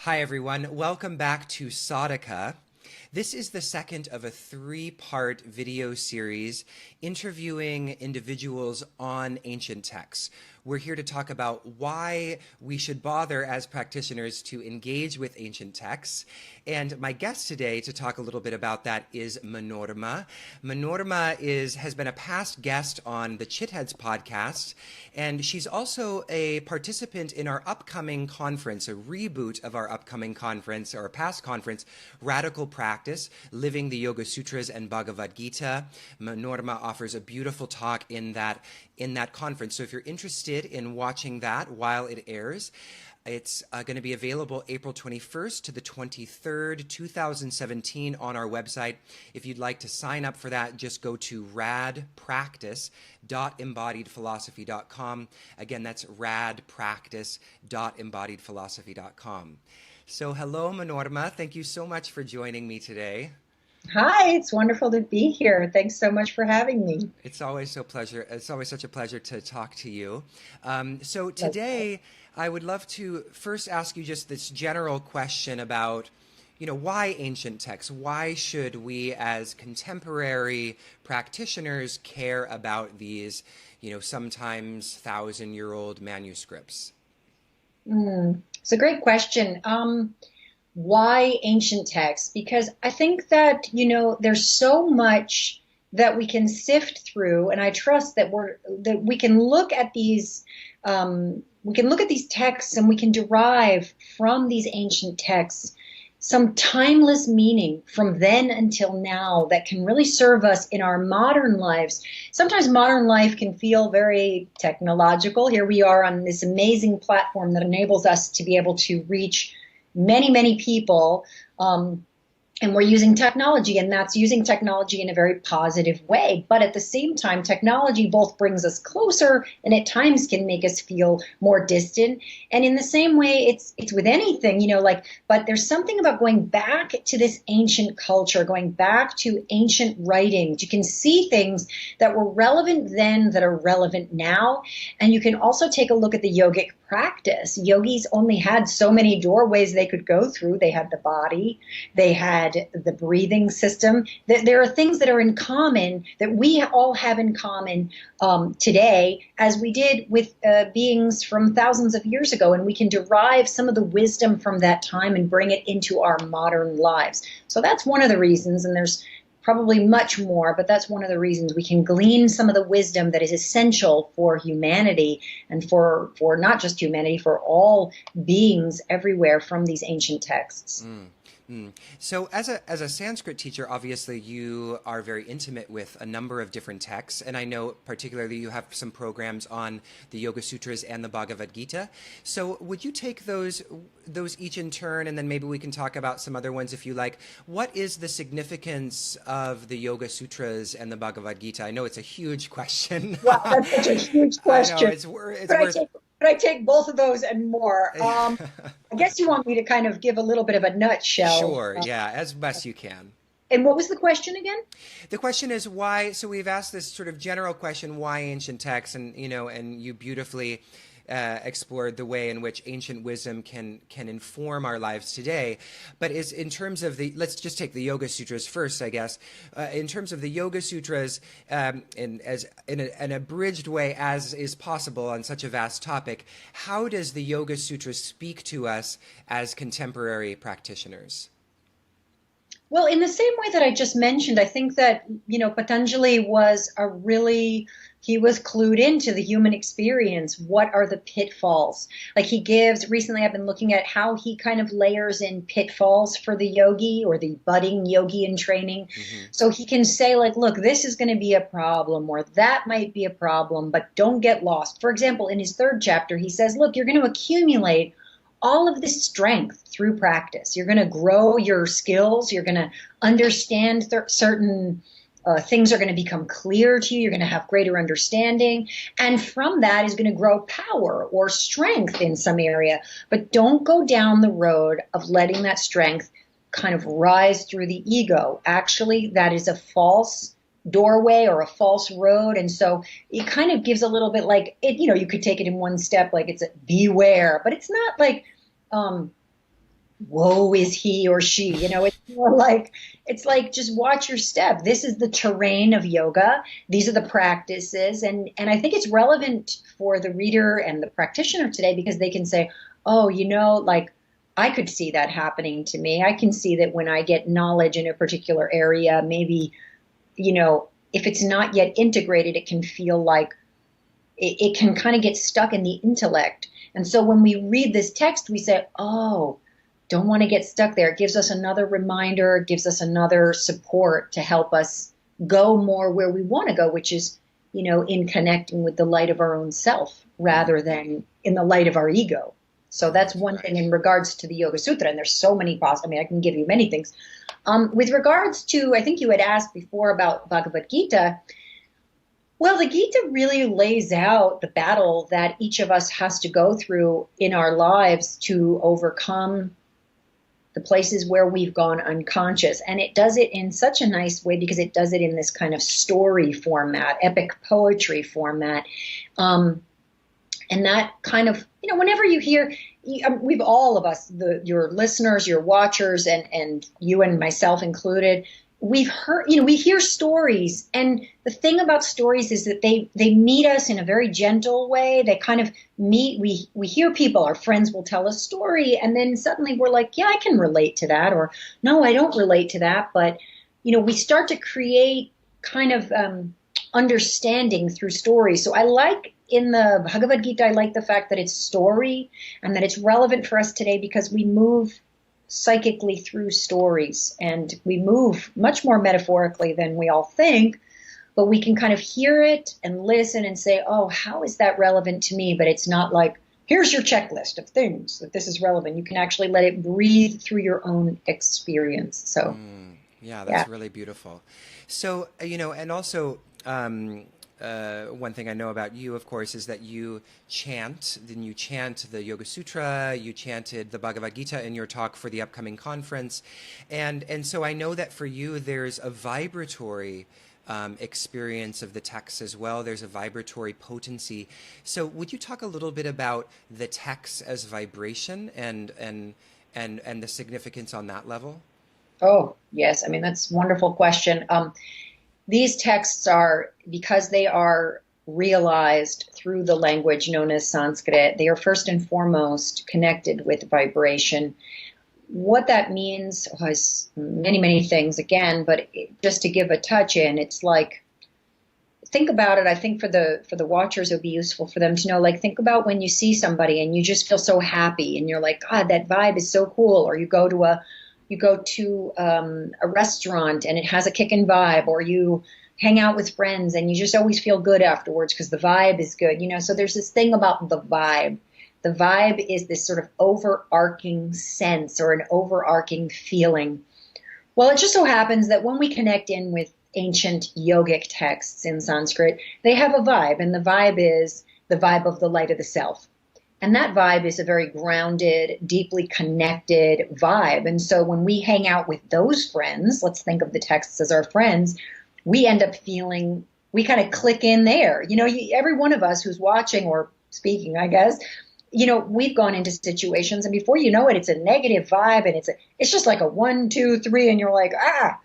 Hi, everyone. Welcome back to DHAKA. This is the second of a three-part video series interviewing individuals on ancient texts. We're here to talk about why we should bother as practitioners to engage with ancient texts. And my guest today to talk a little bit about that is Manorama. Manorama has been a past guest on the Chitheads podcast, and she's also a participant in our upcoming conference, a reboot of our upcoming conference, or past conference, Radical Practice, Living the Yoga Sutras and Bhagavad Gita. Manorama offers a beautiful talk in that conference. So if you're interested in watching that while it airs, it's going to be available April 21st to the 23rd, 2017 on our website. If you'd like to sign up for that, just go to radpractice.embodiedphilosophy.com. Again, that's radpractice.embodiedphilosophy.com. So hello, Manorama. Thank you so much for joining me today. Hi, it's wonderful to be here. Thanks so much for having me. It's always such a pleasure to talk to you. So today, I would love to first ask you just this general question about, why ancient texts? Why should we as contemporary practitioners care about these, sometimes 1,000-year-old manuscripts? It's a great question. Why ancient texts? Because I think that, there's so much that we can sift through, and I trust that we can look at these texts and we can derive from these ancient texts some timeless meaning from then until now that can really serve us in our modern lives. Sometimes modern life can feel very technological. Here we are on this amazing platform that enables us to be able to reach many, many people, and we're using technology, and that's using technology in a very positive way. But at the same time, technology both brings us closer and at times can make us feel more distant. And in the same way, it's with anything, but there's something about going back to this ancient culture, going back to ancient writings. You can see things that were relevant then that are relevant now. And you can also take a look at the yogic practice. Yogis only had so many doorways they could go through. They had the body, they had the breathing system. There are things that are in common that we all have in common today, as we did with beings from thousands of years ago, and we can derive some of the wisdom from that time and bring it into our modern lives. So that's one of the reasons, and there's probably much more, but that's one of the reasons we can glean some of the wisdom that is essential for humanity and for not just humanity, for all beings everywhere from these ancient texts. So as a Sanskrit teacher, obviously you are very intimate with a number of different texts, and I know particularly you have some programs on the Yoga Sutras and the Bhagavad Gita. So would you take those each in turn, and then maybe we can talk about some other ones if you like. What is the significance of the Yoga Sutras and the Bhagavad Gita? I know it's a huge question. Wow, that's such a huge question. I know, But I take both of those and more. I guess you want me to kind of give a little bit of a nutshell. Sure, yeah, as best you can. And what was the question again? The question is why, so we've asked this sort of general question, why ancient texts, and you beautifully explored the way in which ancient wisdom can inform our lives today. But is in terms of let's just take the Yoga Sutras first, I guess. In terms of the Yoga Sutras, in an abridged way as is possible on such a vast topic, how does the Yoga Sutras speak to us as contemporary practitioners? Well, in the same way that I just mentioned, I think that, Patanjali he was clued into the human experience. What are the pitfalls? Recently I've been looking at how he kind of layers in pitfalls for the yogi or the budding yogi in training. Mm-hmm. So he can say look, this is going to be a problem, or that might be a problem, but don't get lost. For example, in his third chapter, he says, look, you're going to accumulate all of this strength through practice. You're going to grow your skills. You're going to understand certain things are going to become clear to you. You're going to have greater understanding. And from that is going to grow power or strength in some area. But don't go down the road of letting that strength kind of rise through the ego. Actually, that is a false doorway or a false road. And so it kind of gives a little bit like it, you could take it in one step, like it's a beware, but it's not like, woe is he or she. It's more like, it's like, just watch your step. This is the terrain of yoga. These are the practices. And I think it's relevant for the reader and the practitioner today because they can say, oh, like I could see that happening to me. I can see that when I get knowledge in a particular area, maybe, if it's not yet integrated, it can feel like it can kind of get stuck in the intellect. And so when we read this text, we say, oh, don't want to get stuck there. It gives us another reminder, it gives us another support to help us go more where we want to go, which is, in connecting with the light of our own self rather than in the light of our ego. So that's one thing in regards to the Yoga Sutra. And there's so many I can give you many things. With regards to, I think you had asked before about Bhagavad Gita. Well, the Gita really lays out the battle that each of us has to go through in our lives to overcome the places where we've gone unconscious. And it does it in such a nice way because it does it in this kind of story format, epic poetry format. And that kind of, whenever you hear, we've all of us, your listeners, your watchers, and you and myself included, we've heard, we hear stories. And the thing about stories is that they meet us in a very gentle way. They kind of meet, we hear people, our friends will tell a story, and then suddenly we're like, yeah, I can relate to that, or no, I don't relate to that. But, we start to create kind of understanding through stories. So I like in the Bhagavad Gita, I like the fact that it's story and that it's relevant for us today because we move psychically through stories and we move much more metaphorically than we all think, but we can kind of hear it and listen and say, oh, how is that relevant to me? But it's not like, here's your checklist of things that this is relevant. You can actually let it breathe through your own experience. So, yeah, that's really beautiful. So, and also, one thing I know about you, of course, is that you chant the Yoga Sutra, you chanted the Bhagavad Gita in your talk for the upcoming conference. And so I know that for you, there's a vibratory experience of the text as well. There's a vibratory potency. So would you talk a little bit about the text as vibration and the significance on that level? Oh, yes. I mean, that's a wonderful question. These texts are, because they are realized through the language known as Sanskrit, they are first and foremost connected with vibration. What that means was many, many things again, but just to give a touch in, it's like, think about it. I think for the watchers, it would be useful for them to know, like, think about when you see somebody and you just feel so happy and you're like, God, that vibe is so cool. Or you go to a restaurant and it has a kickin' vibe, or you hang out with friends and you just always feel good afterwards because the vibe is good. So there's this thing about the vibe. The vibe is this sort of overarching sense or an overarching feeling. Well, it just so happens that when we connect in with ancient yogic texts in Sanskrit, they have a vibe, and the vibe is the vibe of the light of the self. And that vibe is a very grounded, deeply connected vibe. And so when we hang out with those friends, let's think of the texts as our friends, we end up feeling, we kind of click in there. Every one of us who's watching or speaking, I guess, we've gone into situations and before you know it, it's a negative vibe and it's just like a 1, 2, 3, and you're like, ah.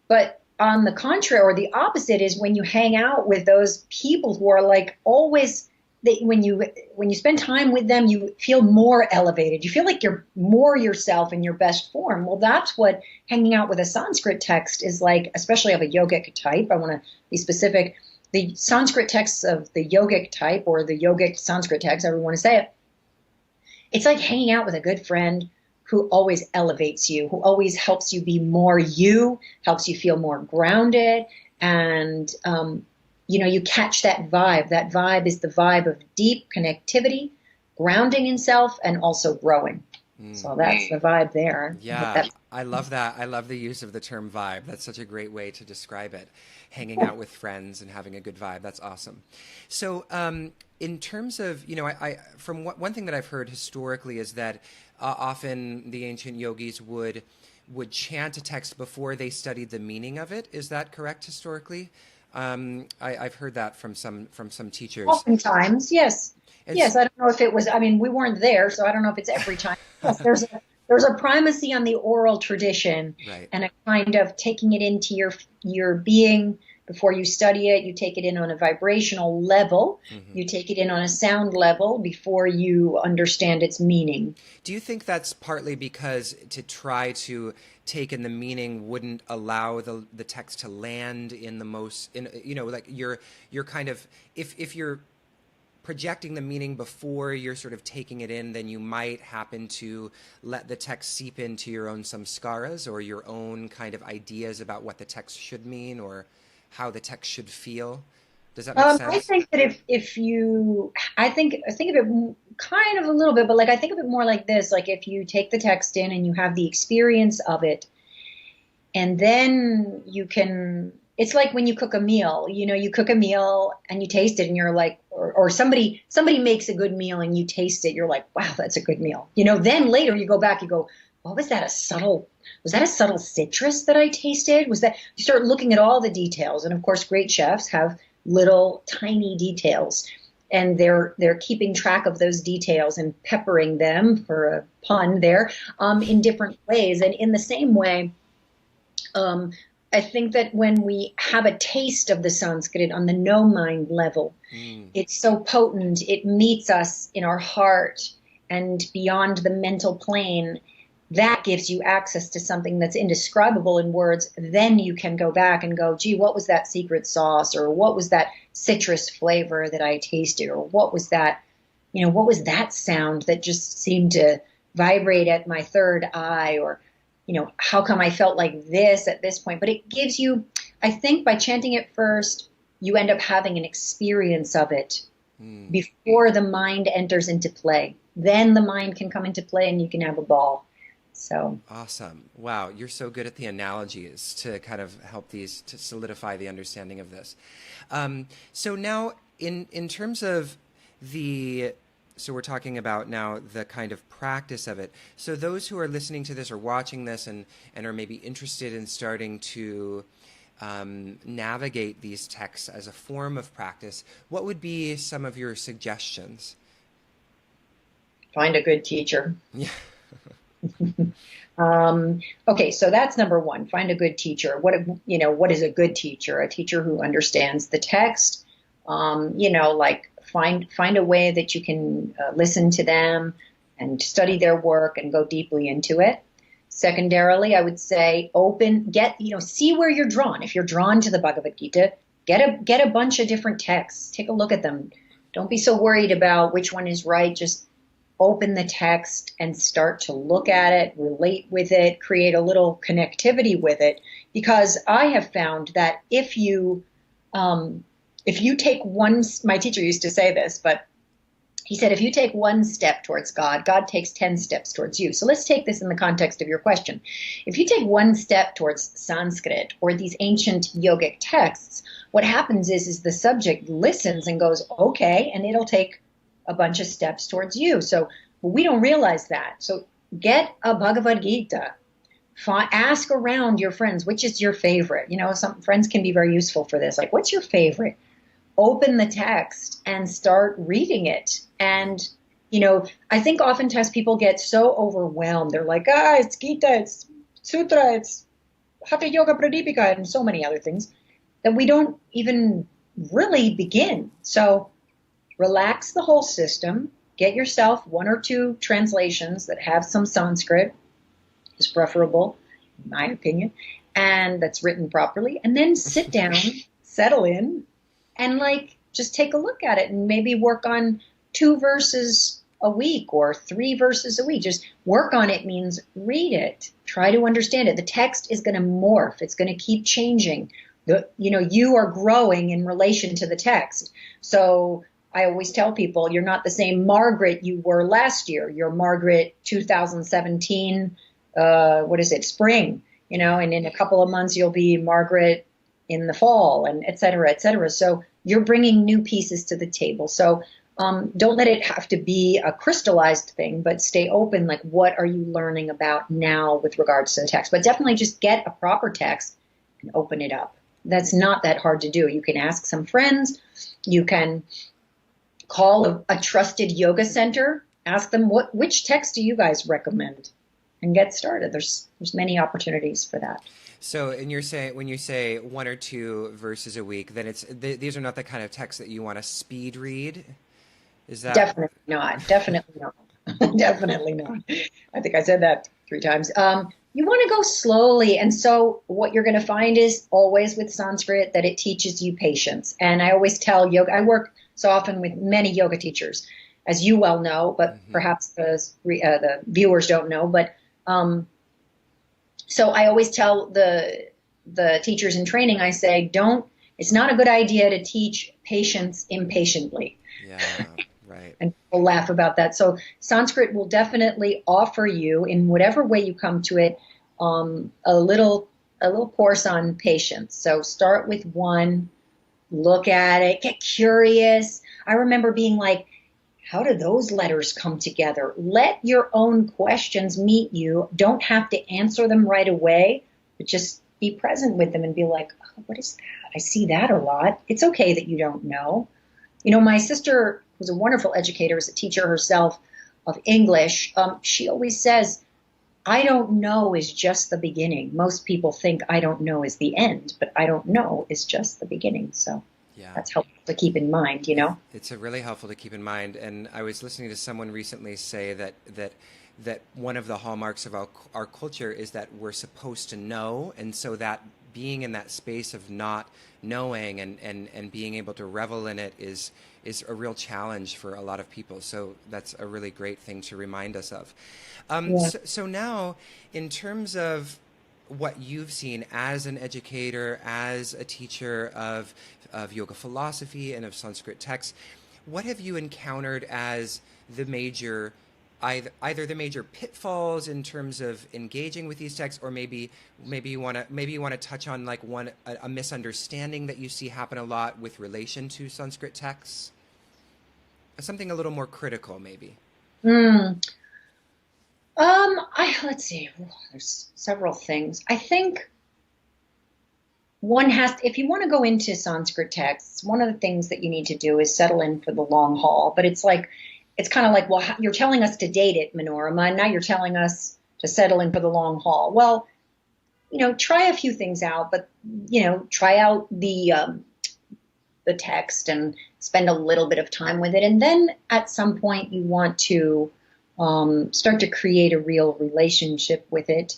But on the contrary, or the opposite, is when you hang out with those people who are like always, when you spend time with them, you feel more elevated. You feel like you're more yourself in your best form. Well, that's what hanging out with a Sanskrit text is like, especially of a yogic type. I want to be specific. The Sanskrit texts of the yogic type, or the yogic Sanskrit text, however you want to say it, it's like hanging out with a good friend who always elevates you, who always helps you be more you, helps you feel more grounded, and you catch that vibe. That vibe is the vibe of deep connectivity, grounding in self, and also growing. So that's the vibe there. Yeah, I love that. I love the use of the term vibe. That's such a great way to describe it. Hanging out with friends and having a good vibe. That's awesome. So in terms of, from one thing that I've heard historically is that often the ancient yogis would chant a text before they studied the meaning of it. Is that correct historically? I've heard that from some teachers. Oftentimes, yes. Yes, I don't know if it was, we weren't there, so I don't know if it's every time. Yes, there's a primacy on the oral tradition, Right. and a kind of taking it into your being before you study it. You take it in on a vibrational level. Hmm. You take it in on a sound level before you understand its meaning. Do you think that's partly because to try to take in the meaning wouldn't allow the text to land in the most, in, you know, like you're kind of, if you're projecting the meaning before you're sort of taking it in, then you might happen to let the text seep into your own samskaras or your own kind of ideas about what the text should mean or how the text should feel. Does that make I sense? think that if you, I think of it kind of a little bit, but like I think of it more like this: like if you take the text in and you have the experience of it, and then you can. It's like when you cook a meal. You know, you cook a meal and you taste it, and you're like, or somebody makes a good meal and you taste it, you're like, wow, that's a good meal. You know, then later you go back, you go, what was that? Was that a subtle citrus that I tasted? Was that? You start looking at all the details, and of course, great chefs have little tiny details, and they're keeping track of those details and peppering them, for a pun there, in different ways. And in the same way, um, I think that when we have a taste of the Sanskrit on the no mind level, Mm. it's so potent. It meets us in our heart and beyond the mental plane. That gives you access to something that's indescribable in words. Then you can go back and go, gee, what was that secret sauce? Or what was that citrus flavor that I tasted? Or what was that, what was that sound that just seemed to vibrate at my third eye? Or, how come I felt like this at this point? But it gives you, I think by chanting it first, you end up having an experience of it Mm. before the mind enters into play. Then the mind can come into play and you can have a ball. So, Awesome. Wow, you're so good at the analogies to kind of help these to solidify the understanding of this. So now in terms of so we're talking about now the kind of practice of it. So those who are listening to this or watching this and are maybe interested in starting to navigate these texts as a form of practice, what would be some of your suggestions? find a good teacher. Yeah. Okay, so that's number one. Find a good teacher. What is a good teacher? A teacher who understands the text. Like find a way that you can listen to them and study their work and go deeply into it. Secondarily, I would say see where you're drawn. If you're drawn to the Bhagavad Gita, get a bunch of different texts. Take a look at them. Don't be so worried about which one is right. Just open the text and start to look at it, relate with it, create a little connectivity with it. Because I have found that if you take my teacher used to say this, but he said, if you take one step towards God, God takes 10 steps towards you. So let's take this in the context of your question. If you take one step towards Sanskrit or these ancient yogic texts, what happens is the subject listens and goes, okay, and it'll take a bunch of steps towards you. So we don't realize that. So get a Bhagavad Gita. Ask around your friends, which is your favorite? Some friends can be very useful for this. Like, what's your favorite? Open the text and start reading it. And, I think oftentimes people get so overwhelmed. They're like, it's Gita, it's Sutra, it's Hatha Yoga Pradipika, and so many other things that we don't even really begin. So relax the whole system. Get yourself one or two translations that have some Sanskrit, is preferable, in my opinion, and that's written properly. And then sit down, settle in, and just take a look at it and maybe work on 2 verses a week or 3 verses a week. Just work on it means read it. Try to understand it. The text is going to morph. It's going to keep changing. You are growing in relation to the text. So I always tell people, you're not the same Margaret you were last year. You're Margaret 2017, spring, and in a couple of months you'll be Margaret in the fall, and et cetera, et cetera. So you're bringing new pieces to the table. So don't let it have to be a crystallized thing, but stay open. Like, what are you learning about now with regards to the text? But definitely just get a proper text and open it up. That's not that hard to do. You can ask some friends. You can call a trusted yoga center. Ask them, which text do you guys recommend? and get started. There's many opportunities for that. So, and you're saying when you say 1 or 2 verses a week, then these are not the kind of texts that you want to speed read. Is that? Definitely not. Definitely not. Definitely not. I think I said that 3 times. You want to go slowly. And so what you're going to find is always with Sanskrit that it teaches you patience. And I always tell yoga, I work so often with many yoga teachers, as you well know, but perhaps the viewers don't know. But so I always tell the teachers in training, I say, it's not a good idea to teach patience impatiently. Yeah, right. And people laugh about that. So Sanskrit will definitely offer you, in whatever way you come to it, a little course on patience. So start with one, look at it, get curious. I remember being like, how do those letters come together? Let your own questions meet you. Don't have to answer them right away, but just be present with them and be like, oh, what is that? I see that a lot. It's okay that you don't know. You know, my sister, who's a wonderful educator, is a teacher herself of English. She always says, I don't know is just the beginning. Most people think I don't know is the end, but I don't know is just the beginning. So yeah, that's helpful to keep in mind, you know? It's a really helpful to keep in mind. And I was listening to someone recently say that one of the hallmarks of our culture is that we're supposed to know. And so that being in that space of not knowing and being able to revel in it is a real challenge for a lot of people. So that's a really great thing to remind us of. So now, in terms of what you've seen as an educator, as a teacher of yoga philosophy and of Sanskrit texts, what have you encountered as the major either the major pitfalls in terms of engaging with these texts, or maybe you want to touch on like a misunderstanding that you see happen a lot with relation to Sanskrit texts? Something a little more critical, maybe. Let's see. There's several things. I think one if you want to go into Sanskrit texts, one of the things that you need to do is settle in for the long haul. But it's kind of like, well, you're telling us to date it, Manorama, and now you're telling us to settle in for the long haul. Well, try a few things out, but, try out the text and spend a little bit of time with it. And then at some point you want to start to create a real relationship with it.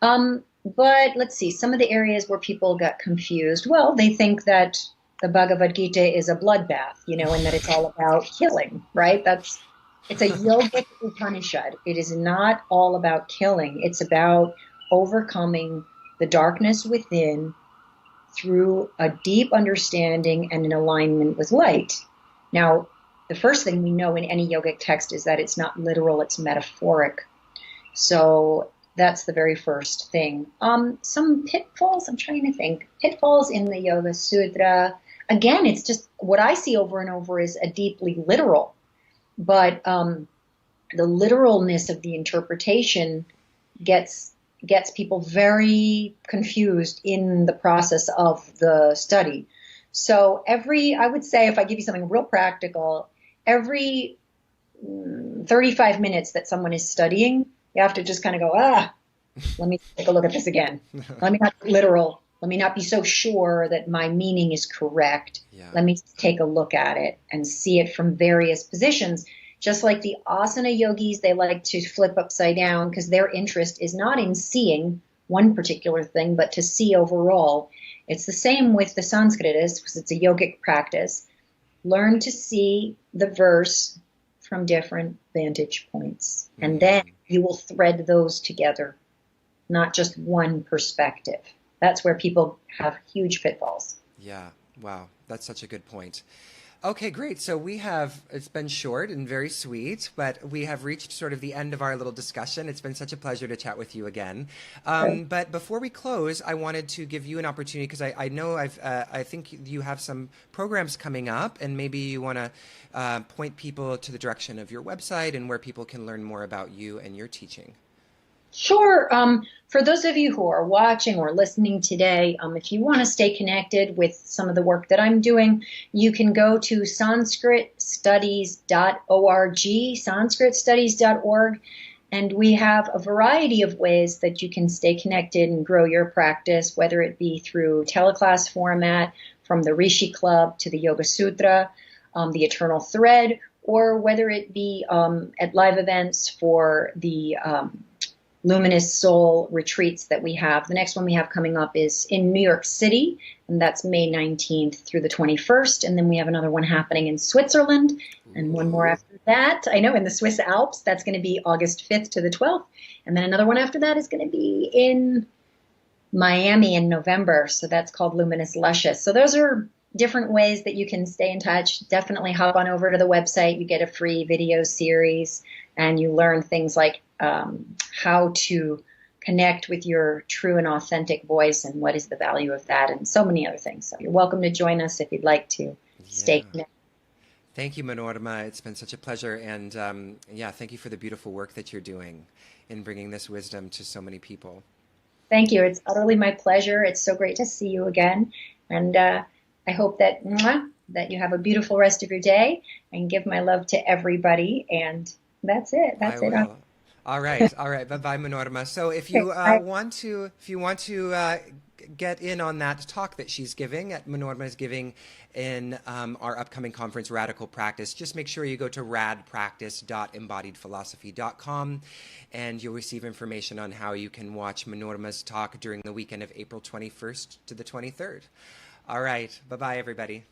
But let's see, some of the areas where people got confused, well, they think that the Bhagavad Gita is a bloodbath, and that it's all about killing, right? It's a yogic Upanishad. It is not all about killing. It's about overcoming the darkness within through a deep understanding and an alignment with light. Now, the first thing we know in any yogic text is that it's not literal, it's metaphoric. So that's the very first thing. Some pitfalls, I'm trying to think. Pitfalls in the Yoga Sutra. Again, it's just what I see over and over is a deeply literal. But the literalness of the interpretation gets people very confused in the process of the study. So I would say, if I give you something real practical, every 35 minutes that someone is studying, you have to just kind of go, let me take a look at this again. Let me not be literal. Let me not be so sure that my meaning is correct. Yeah. Let me take a look at it and see it from various positions. Just like the asana yogis, they like to flip upside down because their interest is not in seeing one particular thing, but to see overall. It's the same with the Sanskritist because it's a yogic practice. Learn to see the verse from different vantage points, and then you will thread those together, not just one perspective. That's where people have huge pitfalls. Yeah. Wow. That's such a good point. Okay, great. So it's been short and very sweet, but we have reached sort of the end of our little discussion. It's been such a pleasure to chat with you again. But before we close, I wanted to give you an opportunity because I know I think you have some programs coming up, and maybe you want to point people to the direction of your website and where people can learn more about you and your teaching. Sure. For those of you who are watching or listening today, if you want to stay connected with some of the work that I'm doing, you can go to sanskritstudies.org, sanskritstudies.org, And we have a variety of ways that you can stay connected and grow your practice, whether it be through teleclass format, from the Rishi Club to the Yoga Sutra, the Eternal Thread, or whether it be at live events for the Luminous Soul retreats that we have. The next one we have coming up is in New York City, and that's May 19th through the 21st. And then we have another one happening in Switzerland, and one more after that. I know, in the Swiss Alps. That's going to be August 5th to the 12th. And then another one after that is going to be in Miami in November. So that's called Luminous Luscious. So those are different ways that you can stay in touch. Definitely hop on over to the website. You get a free video series, and you learn things like how to connect with your true and authentic voice and what is the value of that, and so many other things. So you're welcome to join us if you'd like to stay connected. Thank you, Manorama. It's been such a pleasure. And yeah, thank you for the beautiful work that you're doing in bringing this wisdom to so many people. Thank you. It's utterly my pleasure. It's so great to see you again. And I hope that you have a beautiful rest of your day, and give my love to everybody. And that's it. That's it. All right. All right. Bye-bye, Manorama. So if you want to get in on that talk that she's giving, at Manorama is giving in our upcoming conference, Radical Practice, just make sure you go to radpractice.embodiedphilosophy.com, and you'll receive information on how you can watch Manorama's talk during the weekend of April 21st to the 23rd. All right. Bye-bye, everybody.